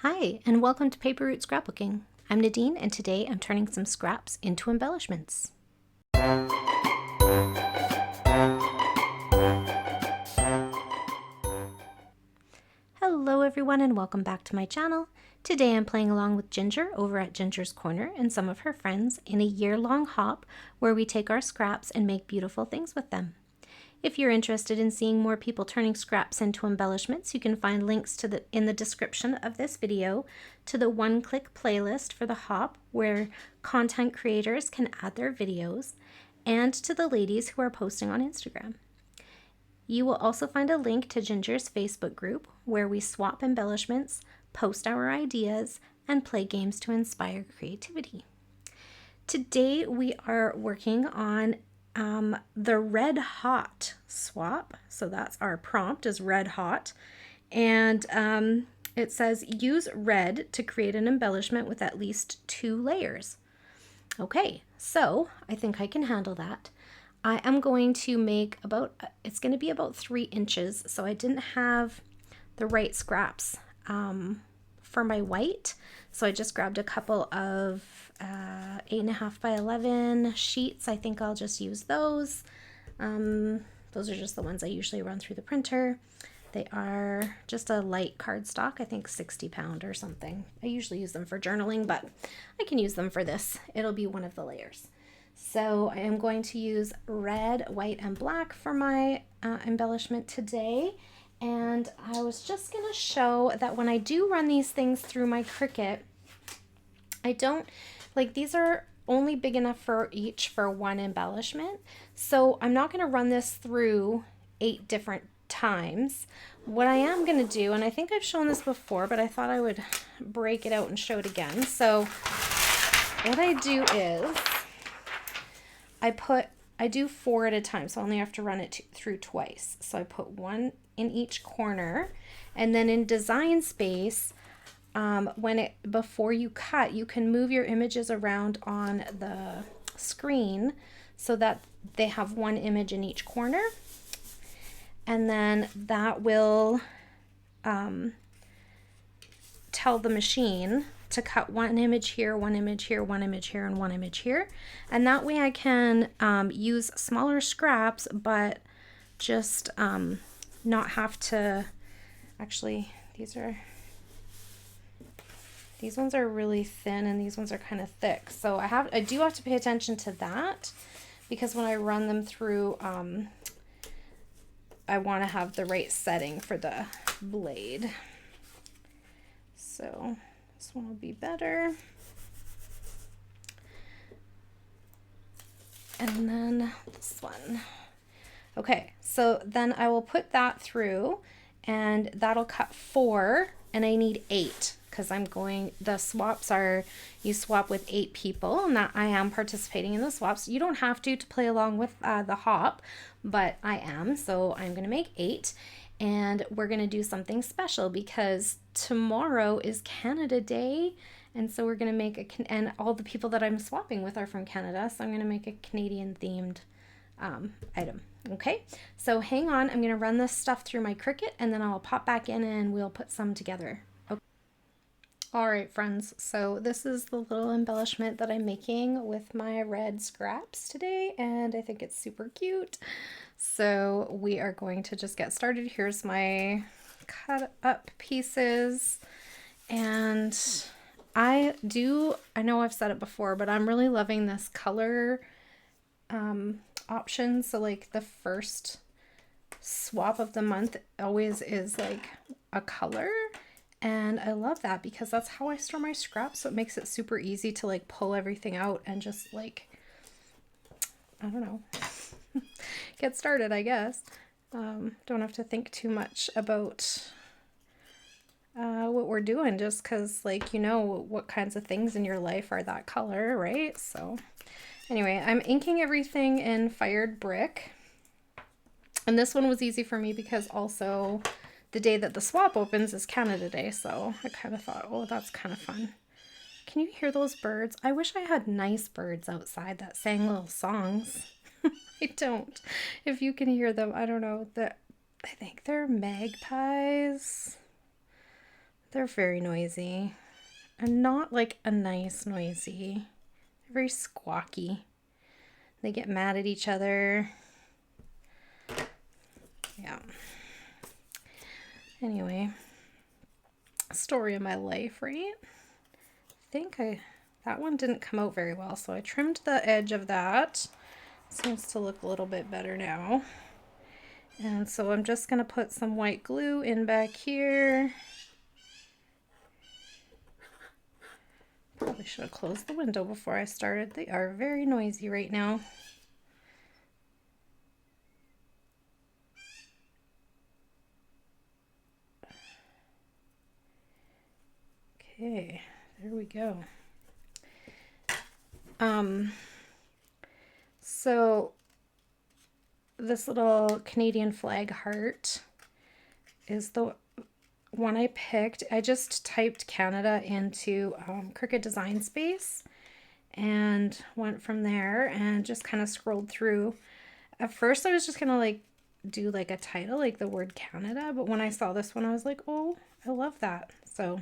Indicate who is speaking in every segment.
Speaker 1: Hi, and welcome to Paper Root Scrapbooking. I'm Nadine, and today I'm turning some scraps into embellishments. Hello everyone, and welcome back to my channel. Today I'm playing along with Ginger over at Ginger's Corner and some of her friends in a year-long hop where we take our scraps and make beautiful things with them. If you're interested in seeing more people turning scraps into embellishments, you can find links in the description of this video to the one-click playlist for the hop where content creators can add their videos, and to the ladies who are posting on Instagram. You will also find a link to Ginger's Facebook group where we swap embellishments, post our ideas, and play games to inspire creativity. Today we are working on the red hot swap. So that's our prompt, is red hot. And it says use red to create an embellishment with at least 2 layers. Okay, so I think I can handle that. I am going to make it's going to be about 3 inches. So I didn't have the right scraps for my white. So I just grabbed a couple of 8.5 by 11 sheets. I think I'll just use those. Those are just the ones I usually run through the printer. They are just a light cardstock, I think 60 pound or something. I usually use them for journaling, but I can use them for this. It'll be one of the layers. So I am going to use red, white, and black for my embellishment today. And I was just going to show that when I do run these things through my Cricut, I don't, like, these are only big enough for each for one embellishment. So I'm not going to run this through 8 different times. What I am going to do, and I think I've shown this before, but I thought I would break it out and show it again. So what I do is I do 4 at a time, so I only have to run it through twice. So I put 1 in each corner, and then in design space, before you cut, you can move your images around on the screen so that they have 1 image in each corner, and then that will tell the machine to cut 1 image here, 1 image here, 1 image here, and 1 image here. And that way I can use smaller scraps, but just not have to, actually, these ones are really thin and these ones are kind of thick. So I do have to pay attention to that, because when I run them through, I want to have the right setting for the blade. So this one will be better. And then this one. Okay, so then I will put that through, and that'll cut 4, and I need 8, because the swaps are, you swap with 8 people, and that I am participating in the swaps. You don't have to play along with the hop, but I am, so I'm going to make 8, and we're going to do something special because tomorrow is Canada Day, and so we're going to make and all the people that I'm swapping with are from Canada, so I'm going to make a Canadian themed item. Okay, so hang on, I'm going to run this stuff through my Cricut, and then I'll pop back in and we'll put some together. Okay. All right, friends, so this is the little embellishment that I'm making with my red scraps today, and I think it's super cute. So we are going to just get started. Here's my cut up pieces, and I know I've said it before, but I'm really loving this color option. So like the first swap of the month always is like a color, and I love that because that's how I store my scraps. So it makes it super easy to like pull everything out and just like, I don't know, get started, I guess. Don't have to think too much about what we're doing, just because, like, you know what kinds of things in your life are that color, right? So anyway, I'm inking everything in fired brick, and this one was easy for me because also the day that the swap opens is Canada Day, so I kind of thought, oh, that's kind of fun. Can you hear those birds? I wish I had nice birds outside that sang little songs. I don't. If you can hear them, I don't know. I think they're magpies. They're very noisy, and not like a nice noisy. They're very squawky. They get mad at each other. Yeah. Anyway, story of my life, right? I think that one didn't come out very well, so I trimmed the edge of that. Seems to look a little bit better now. And so I'm just going to put some white glue in back here. Probably should have closed the window before I started. They are very noisy right now. Okay, there we go. So this little Canadian flag heart is the one I picked. I just typed Canada into Cricut Design Space and went from there and just kind of scrolled through. At first I was just gonna like do like a title, like the word Canada, but when I saw this one I was like, oh, I love that. So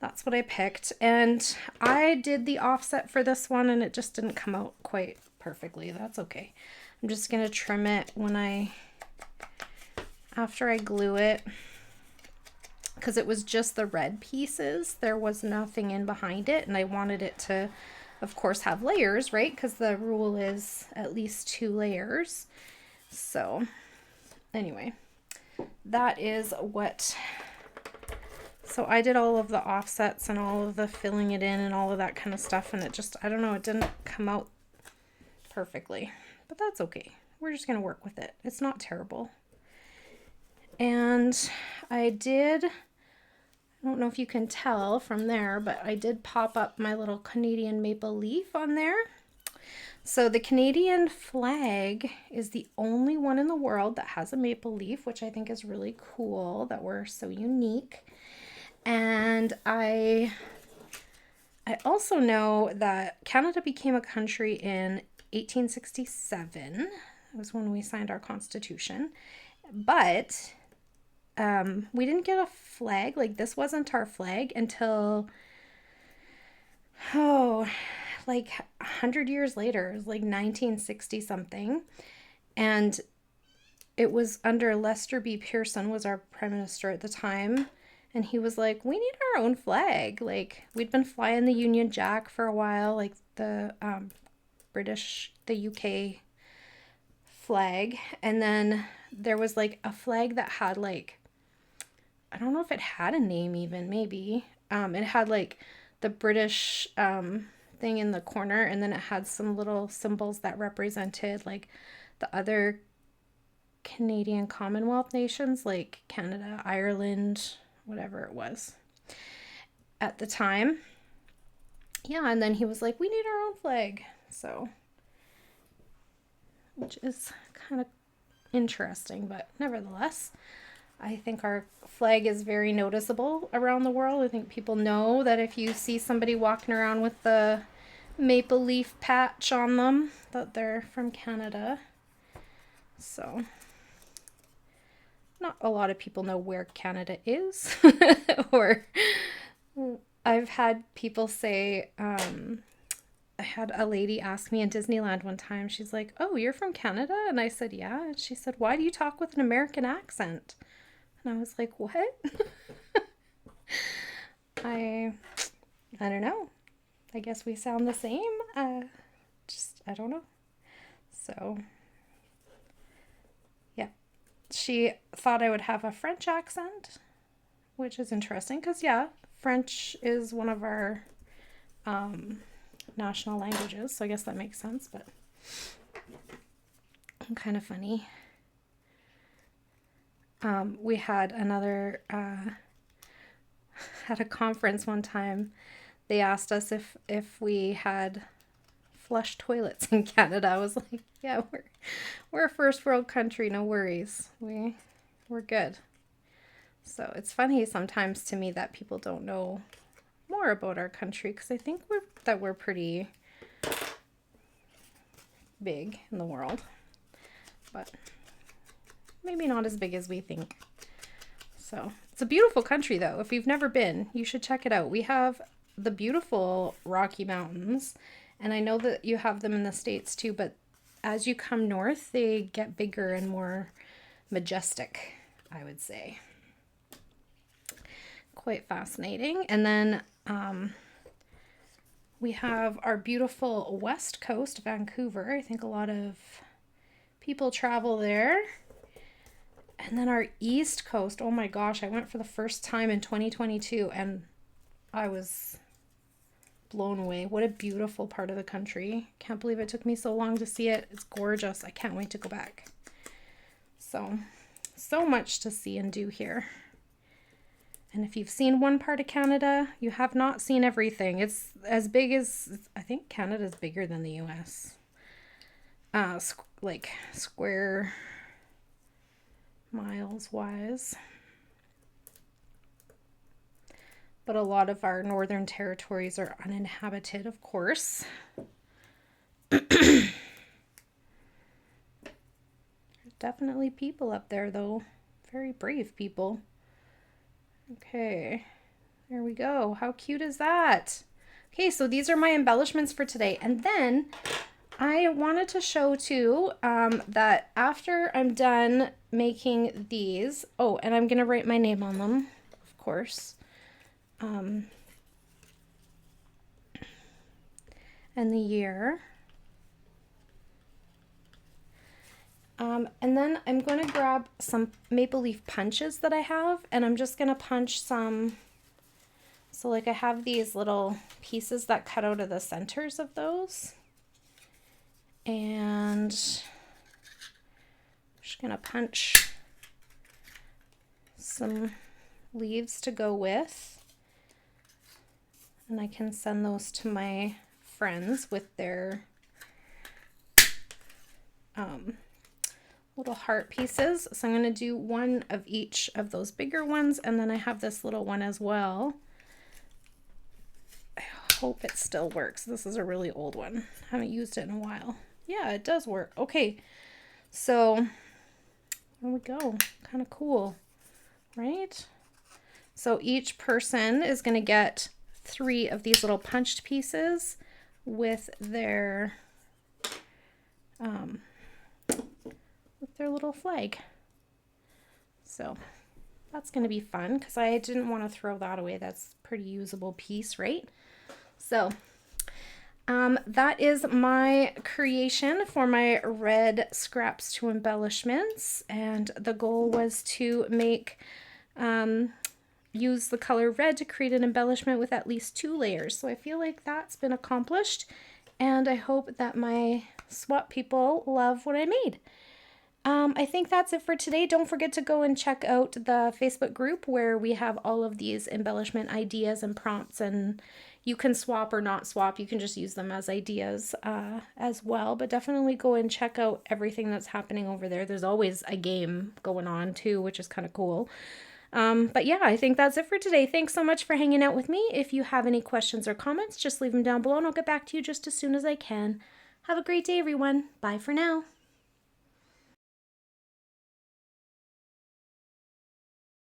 Speaker 1: that's what I picked, and I did the offset for this one and it just didn't come out quite perfectly. That's okay. I'm just gonna trim it after I glue it, because it was just the red pieces. There was nothing in behind it, and I wanted it to, of course, have layers, right? Because the rule is at least 2 layers. So anyway, that is what... So I did all of the offsets and all of the filling it in and all of that kind of stuff, and it just, I don't know, it didn't come out perfectly, but that's okay. We're just going to work with it. It's not terrible. And I don't know if you can tell from there, but I did pop up my little Canadian maple leaf on there. So the Canadian flag is the only one in the world that has a maple leaf, which I think is really cool that we're so unique. And I also know that Canada became a country in 1867. It was when we signed our Constitution. But we didn't get a flag. Like, this wasn't our flag until, like 100 years later. It was like 1960 something. And it was under Lester B. Pearson was our prime minister at the time. And he was like, we need our own flag. Like, we'd been flying the Union Jack for a while, like the the UK flag. And then there was like a flag that had like, I don't know if it had a name even, maybe. It had like the British thing in the corner, and then it had some little symbols that represented like the other Canadian Commonwealth nations, like Canada, Ireland, whatever it was at the time. Yeah, and then he was like, we need our own flag. So, which is kind of interesting, but nevertheless, I think our flag is very noticeable around the world. I think people know that if you see somebody walking around with the maple leaf patch on them, that they're from Canada. So not a lot of people know where Canada is. Or I've had people say, I had a lady ask me in Disneyland one time, she's like, oh, you're from Canada? And I said, yeah. And she said, why do you talk with an American accent? And I was like, what? I don't know. I guess we sound the same. I don't know. So, yeah. She thought I would have a French accent, which is interesting because, yeah, French is one of our national languages, so I guess that makes sense, but kind of funny. We had another, at a conference one time, they asked us if we had flush toilets in Canada. I was like, yeah, we're a first world country, no worries. We're good. So it's funny sometimes to me that people don't know more about our country, because I think we're pretty big in the world, but maybe not as big as we think. So it's a beautiful country though. If you've never been, you should check it out. We have the beautiful Rocky Mountains, and I know that you have them in the States too, but as you come north, they get bigger and more majestic, I would say. Quite fascinating. And then we have our beautiful West Coast, Vancouver. I think a lot of people travel there. And then our East Coast, oh my gosh, I went for the first time in 2022 and I was blown away. What a beautiful part of the country. Can't believe it took me so long to see it. It's gorgeous. I can't wait to go back. So much to see and do here. And if you've seen one part of Canada, you have not seen everything. It's as big as, I think Canada's bigger than the US. Like square miles wise. But a lot of our northern territories are uninhabited, of course. Definitely people up there though. Very brave people. Okay, there we go. How cute is that? Okay, so these are my embellishments for today. And then I wanted to show too that after I'm done making these, oh, and I'm gonna write my name on them, of course. And the year. And then I'm going to grab some maple leaf punches that I have, and I'm just going to punch some. So like I have these little pieces that cut out of the centers of those. And I'm just going to punch some leaves to go with. And I can send those to my friends with their little heart pieces. So I'm going to do one of each of those bigger ones, and then I have this little one as well. I hope it still works. This is a really old one. I haven't used it in a while. Yeah, it does work. Okay, so there we go. Kind of cool, right? So each person is going to get 3 of these little punched pieces with their little flag. So that's going to be fun because I didn't want to throw that away. That's a pretty usable piece, right? So that is my creation for my red scraps to embellishments, and the goal was to make use the color red to create an embellishment with at least 2 layers. So I feel like that's been accomplished, and I hope that my swap people love what I made. I think that's it for today. Don't forget to go and check out the Facebook group where we have all of these embellishment ideas and prompts, and you can swap or not swap. You can just use them as ideas as well, but definitely go and check out everything that's happening over there. There's always a game going on too, which is kind of cool. But yeah, I think that's it for today. Thanks so much for hanging out with me. If you have any questions or comments, just leave them down below and I'll get back to you just as soon as I can. Have a great day, everyone. Bye for now.